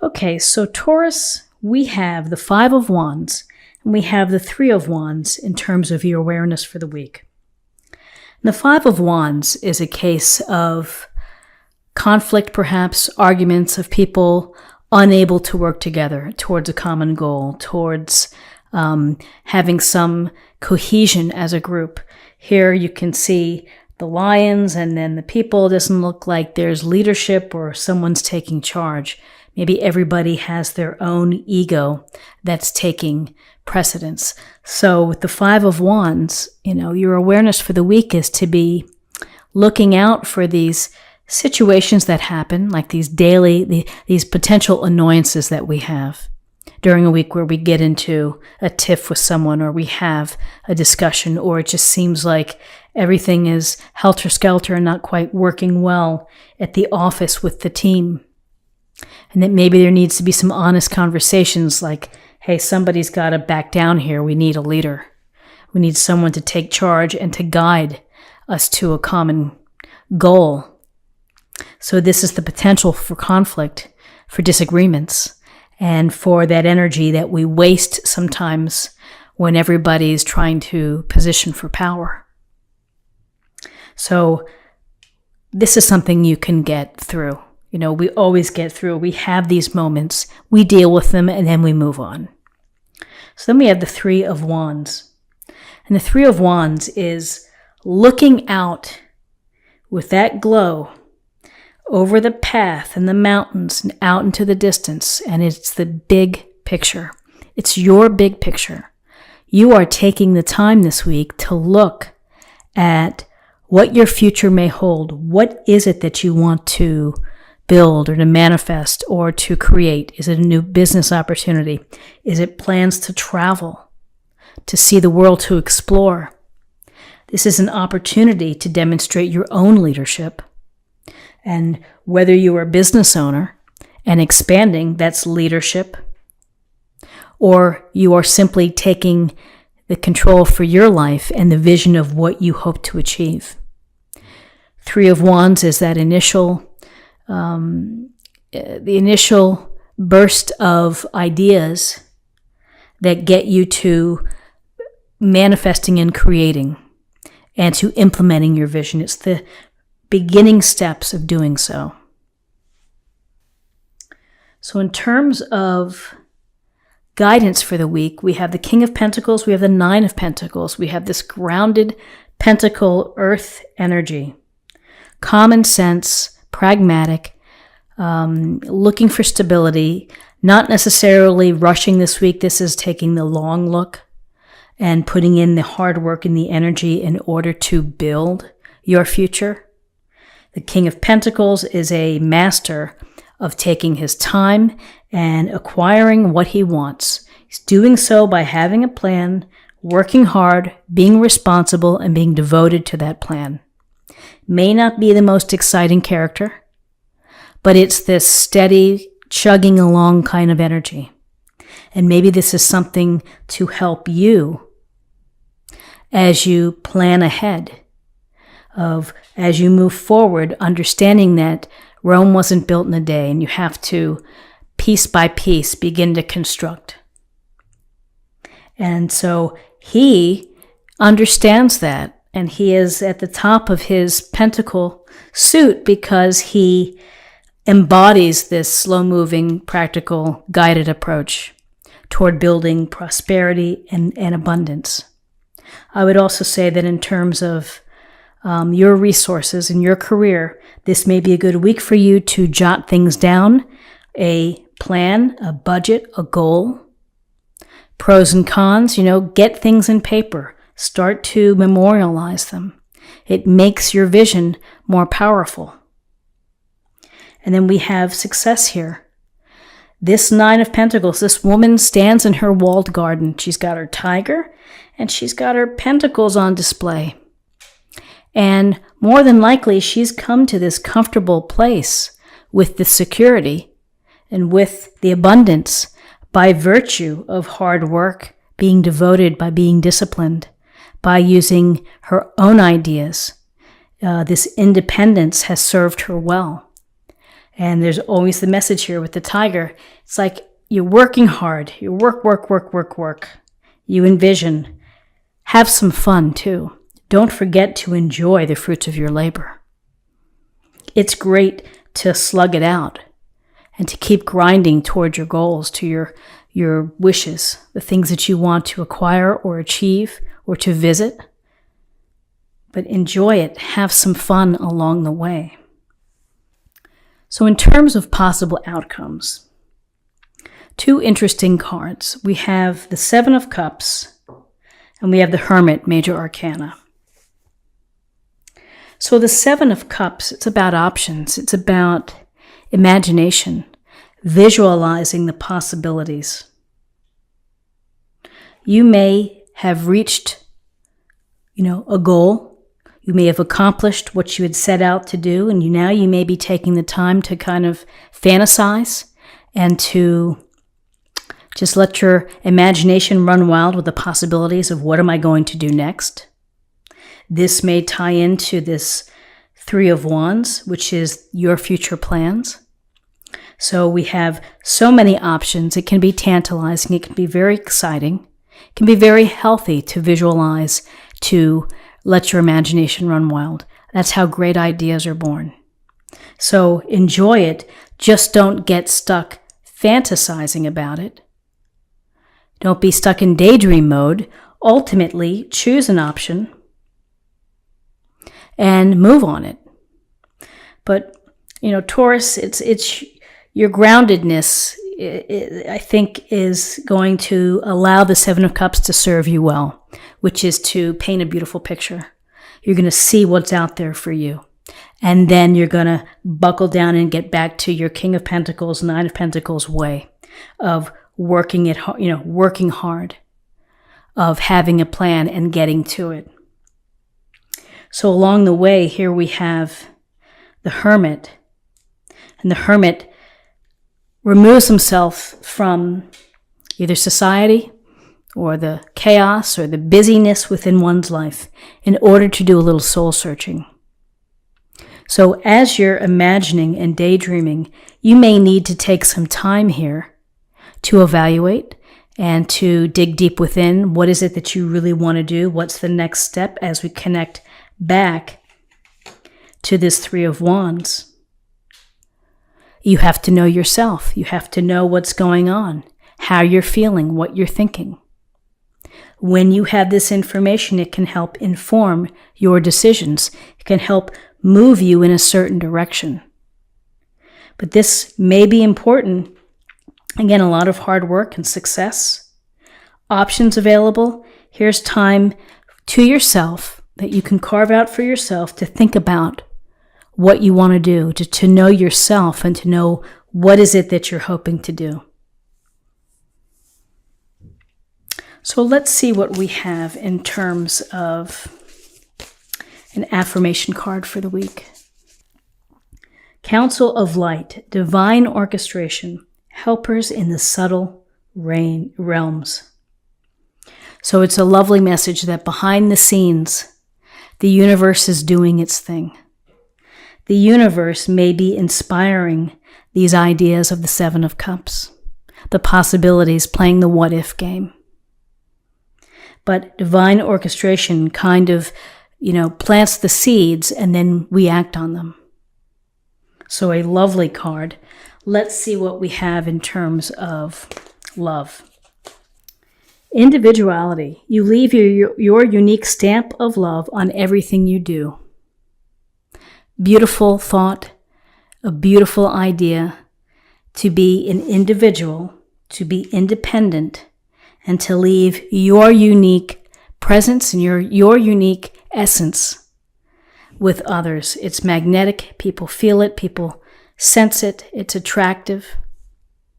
Okay, so Taurus, we have the Five of Wands and we have the Three of Wands in terms of your awareness for the week. And the Five of Wands is a case of conflict, perhaps arguments of people unable to work together towards a common goal, towards having some cohesion as a group. Here you can see the lions and then the people. It doesn't look like there's leadership or someone's taking charge. Maybe everybody has their own ego that's taking precedence. So with the Five of Wands, your awareness for the week is to be looking out for these situations that happen, like these potential annoyances that we have during a week where we get into a tiff with someone or we have a discussion, or it just seems like everything is helter-skelter and not quite working well at the office with the team. And that maybe there needs to be some honest conversations like, hey, somebody's got to back down here. We need a leader. We need someone to take charge and to guide us to a common goal. So this is the potential for conflict, for disagreements, and for that energy that we waste sometimes when everybody's trying to position for power. So this is something you can get through. We always get through. We have these moments, we deal with them, and then we move on. So then we have the Three of Wands. And the Three of Wands is looking out with that glow over the path and the mountains and out into the distance. And it's the big picture. It's your big picture. You are taking the time this week to look at what your future may hold. What is it that you want to build or to manifest or to create? Is it a new business opportunity? Is it plans to travel, to see the world, to explore? This is an opportunity to demonstrate your own leadership. And whether you are a business owner and expanding, that's leadership, or you are simply taking the control for your life and the vision of what you hope to achieve. Three of Wands is that initial burst of ideas that get you to manifesting and creating and to implementing your vision. It's the beginning steps of doing so. So in terms of guidance for the week, we have the King of Pentacles, we have the Nine of Pentacles, we have this grounded pentacle earth energy. Common sense, pragmatic, looking for stability, not necessarily rushing this week. This is taking the long look and putting in the hard work and the energy in order to build your future. The King of Pentacles is a master of taking his time and acquiring what he wants. He's doing so by having a plan, working hard, being responsible, and being devoted to that plan. May not be the most exciting character, but it's this steady, chugging along kind of energy. And maybe this is something to help you as you plan ahead, as you move forward, understanding that Rome wasn't built in a day and you have to, piece by piece, begin to construct. And so he understands that. And he is at the top of his pentacle suit because he embodies this slow-moving, practical, guided approach toward building prosperity and abundance. I would also say that in terms of your resources and your career, this may be a good week for you to jot things down, a plan, a budget, a goal, pros and cons, get things in paper. Start to memorialize them. It makes your vision more powerful. And then we have success here. This Nine of Pentacles, this woman stands in her walled garden. She's got her tiger and she's got her pentacles on display. And more than likely, she's come to this comfortable place with the security and with the abundance by virtue of hard work, being devoted, by being disciplined, by using her own ideas. This independence has served her well. And there's always the message here with the tiger. It's like you're working hard. You work. You envision. Have some fun too. Don't forget to enjoy the fruits of your labor. It's great to slug it out and to keep grinding toward your goals, to your wishes, the things that you want to acquire or achieve or to visit. But enjoy it. Have some fun along the way. So in terms of possible outcomes, two interesting cards. We have the Seven of Cups and we have the Hermit, Major Arcana. So the Seven of Cups, it's about options. It's about imagination, visualizing the possibilities. You may have reached, a goal. You may have accomplished what you had set out to do, and now you may be taking the time to kind of fantasize and to just let your imagination run wild with the possibilities of what am I going to do next. This may tie into this Three of Wands, which is your future plans. So we have so many options. It can be tantalizing. It can be very exciting. It can be very healthy to visualize, to let your imagination run wild. That's how great ideas are born. So enjoy it. Just don't get stuck fantasizing about it. Don't be stuck in daydream mode. Ultimately, choose an option and move on it. But, Taurus, it's your groundedness, I think, is going to allow the Seven of Cups to serve you well, which is to paint a beautiful picture. You're going to see what's out there for you. And then you're going to buckle down and get back to your King of Pentacles, Nine of Pentacles way of working hard, of having a plan and getting to it. So along the way, here we have the Hermit. And the Hermit removes himself from either society or the chaos or the busyness within one's life in order to do a little soul searching. So as you're imagining and daydreaming, you may need to take some time here to evaluate and to dig deep within. What is it that you really want to do? What's the next step as we connect back to this Three of Wands? You have to know yourself. You have to know what's going on, how you're feeling, what you're thinking. When you have this information, it can help inform your decisions. It can help move you in a certain direction. But this may be important. Again, a lot of hard work and success. Options available. Here's time to yourself that you can carve out for yourself to think about what you want to do, to know yourself and to know what is it that you're hoping to do. So let's see what we have in terms of an affirmation card for the week. Council of Light, Divine Orchestration, Helpers in the Subtle Realms. So it's a lovely message that behind the scenes, the universe is doing its thing. The universe may be inspiring these ideas of the Seven of Cups, the possibilities, playing the what-if game. But divine orchestration kind of, plants the seeds and then we act on them. So a lovely card. Let's see what we have in terms of love. Individuality. You leave your unique stamp of love on everything you do. Beautiful thought, a beautiful idea to be an individual, to be independent, and to leave your unique presence and your unique essence with others. It's magnetic. People feel it. People sense it. It's attractive.